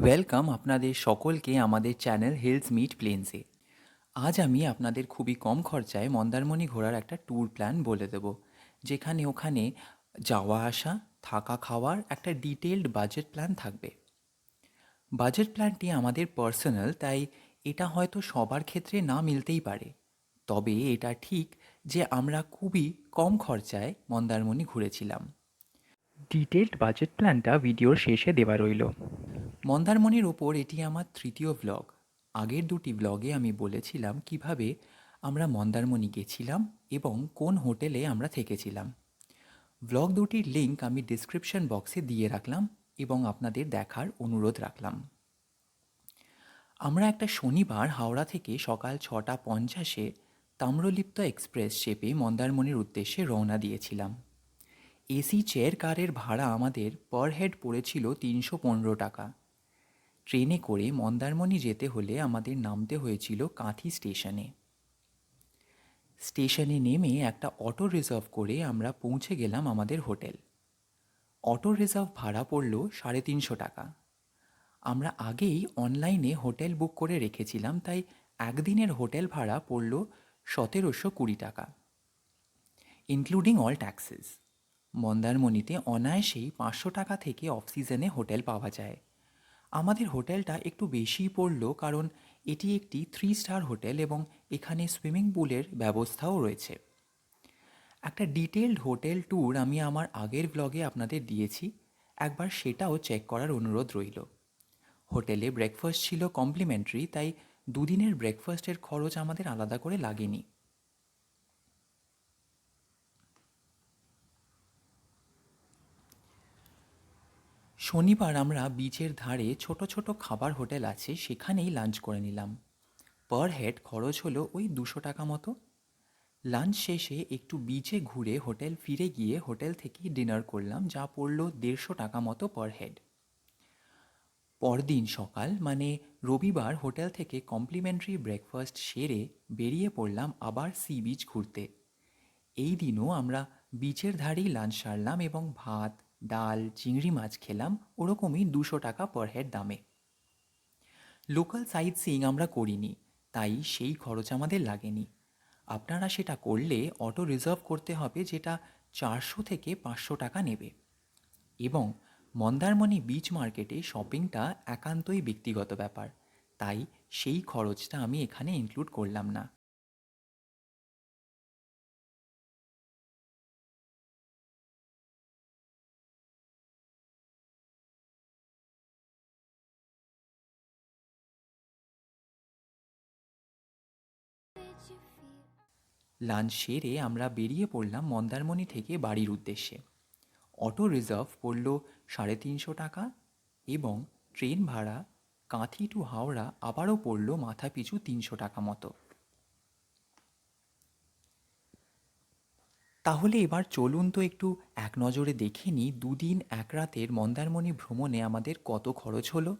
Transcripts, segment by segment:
Welcome আপনাদের সকলকে আমাদের চ্যানেল হিলস মিট প্লেন্সে। আজ আমি আপনাদের খুবই কম খরচায় মন্দারমণি ঘোরার একটা ট্যুর প্ল্যান বলে দেব, যেখানে ওখানে যাওয়া আসা, থাকা খাওয়ার একটা ডিটেলড বাজেট প্ল্যান থাকবে। বাজেট প্ল্যানটি আমাদের পার্সোনাল, তাই এটা হয়তো সবার ক্ষেত্রে না মিলতেই পারে। তবে এটা ঠিক যে আমরা খুবই কম খরচায় মন্দারমণি ঘুরেছিলাম। ডিটেলড বাজেট প্ল্যানটা ভিডিওর শেষে দেওয়া রইল। মন্দারমণির ওপর এটি আমার তৃতীয় ভ্লগ। আগের দুটি ভ্লগে আমি বলেছিলাম কিভাবে আমরা মন্দারমণি গেছিলাম এবং কোন হোটেলে আমরা থেকেছিলাম। ভ্লগ দুটির লিঙ্ক আমি ডিসক্রিপশন বক্সে দিয়ে রাখলাম এবং আপনাদের দেখার অনুরোধ রাখলাম। আমরা একটা শনিবার হাওড়া থেকে সকাল 6:50 তাম্রলিপ্ত এক্সপ্রেস চেপে মন্দারমণির উদ্দেশ্যে রওনা দিয়েছিলাম। এসি চেয়ার কারের ভাড়া আমাদের পার হেড পড়েছিল 315 টাকা। ট্রেনে করে মন্দারমণি যেতে হলে আমাদের নামতে হয়েছিল কাঁথি স্টেশনে। স্টেশনে নেমে একটা অটো রিজার্ভ করে আমরা পৌঁছে গেলাম আমাদের হোটেল। অটো রিজার্ভ ভাড়া পড়ল 350 টাকা। আমরা আগেই অনলাইনে হোটেল বুক করে রেখেছিলাম, তাই একদিনের হোটেল ভাড়া পড়ল 1720 টাকা, ইনক্লুডিং অল ট্যাক্সেস। মন্দারমণিতে অনায়াসেই 500 টাকা থেকে অফ সিজনে হোটেল পাওয়া যায়। আমাদের হোটেলটা একটু বেশিই পড়ল, কারণ এটি একটি 3 স্টার হোটেল এবং এখানে সুইমিং পুলের ব্যবস্থাও রয়েছে। একটা ডিটেলড হোটেল ট্যুর আমি আমার আগের ব্লগে আপনাদের দিয়েছি, একবার সেটাও চেক করার অনুরোধ রইল। হোটেলে ব্রেকফাস্ট ছিল কমপ্লিমেন্টারি, তাই দুদিনের ব্রেকফাস্টের খরচ আমাদের আলাদা করে লাগেনি। শনিবার আমরা বিচের ধারে ছোট ছোট খাবার হোটেল আছে সেখানেই লাঞ্চ করে নিলাম। পার হেড খরচ হলো ওই 200 টাকা মতো। লাঞ্চ শেষে একটু বিচে ঘুরে হোটেল ফিরে গিয়ে হোটেল থেকেই ডিনার করলাম, যা পড়ল 150 টাকা মতো পার হেড। পরদিন সকাল মানে রবিবার হোটেল থেকে কমপ্লিমেন্টারি ব্রেকফাস্ট সেরে বেরিয়ে পড়লাম আবার সি বিচ ঘুরতে। এই দিনও আমরা বিচের ধারেই লাঞ্চ সারলাম এবং ভাত, ডাল, চিংড়ি মাছ খেলাম ওরকমই 200 টাকা পার হেড দামে। লোকাল সাইট সিইং আমরা করিনি, তাই সেই খরচ আমাদের লাগেনি। আপনারা সেটা করলে অটো রিজার্ভ করতে হবে, যেটা 400 থেকে 500 টাকা নেবে। এবং মন্দারমণি বিচ মার্কেটে শপিংটা একান্তই ব্যক্তিগত ব্যাপার, তাই সেই খরচটা আমি এখানে ইনক্লুড করলাম না। লাঞ্চ সেরে আমরা বেরিয়ে পড়লাম মন্দারমণি থেকে বাড়ির উদ্দেশ্যে। অটো রিজার্ভ পড়ল 350 টাকা এবং ট্রেন ভাড়া কাঁথি টু হাওড়া আবারও পড়ল মাথাপিছু 300 টাকা মতো। তাহলে এবার চলুন তো একটু এক নজরে দেখে নিই 2 দিন 1 রাতের মন্দারমণি ভ্রমণে আমাদের কত খরচ হলো।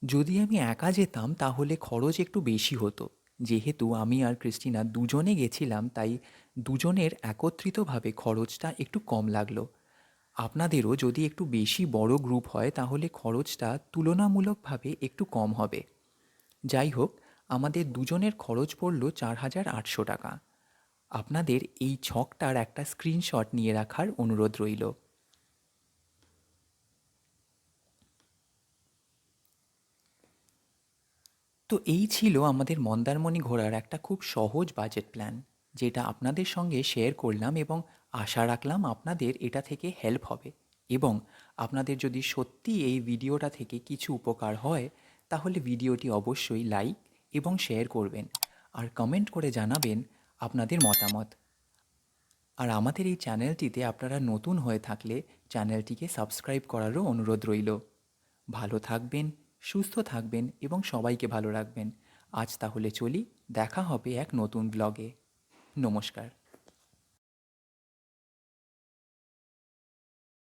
যদি আমি একা যেতাম তাহলে খরচ একটু বেশি হতো। যেহেতু আমি আর ক্রিস্টিনা দুজনে গেছিলাম, তাই দুজনের একত্রিতভাবে খরচটা একটু কম লাগলো। আপনাদেরও যদি একটু বেশি বড় গ্রুপ হয় তাহলে খরচটা তুলনামূলকভাবে একটু কম হবে। যাই হোক, আমাদের দুজনের খরচ পড়ল 4800 টাকা। আপনাদের এই ছকটার একটা স্ক্রিনশট নিয়ে রাখার অনুরোধ রইল। তো এই ছিল আমাদের মন্দারমণি ঘোরার একটা খুব সহজ বাজেট প্ল্যান, যেটা আপনাদের সঙ্গে শেয়ার করলাম এবং আশা রাখলাম আপনাদের এটা থেকে হেল্প হবে। এবং আপনাদের যদি সত্যি এই ভিডিওটা থেকে কিছু উপকার হয় তাহলে ভিডিওটি অবশ্যই লাইক এবং শেয়ার করবেন আর কমেন্ট করে জানাবেন আপনাদের মতামত। আর আমাদের এই চ্যানেলটিতে আপনারা নতুন হয়ে থাকলে চ্যানেলটিকে সাবস্ক্রাইব করারও অনুরোধ রইল। ভালো থাকবেন, সুস্থ থাকবেন এবং সবাইকে ভালো রাখবেন। আজ তাহলে চলি, দেখা হবে এক নতুন ব্লগে। নমস্কার।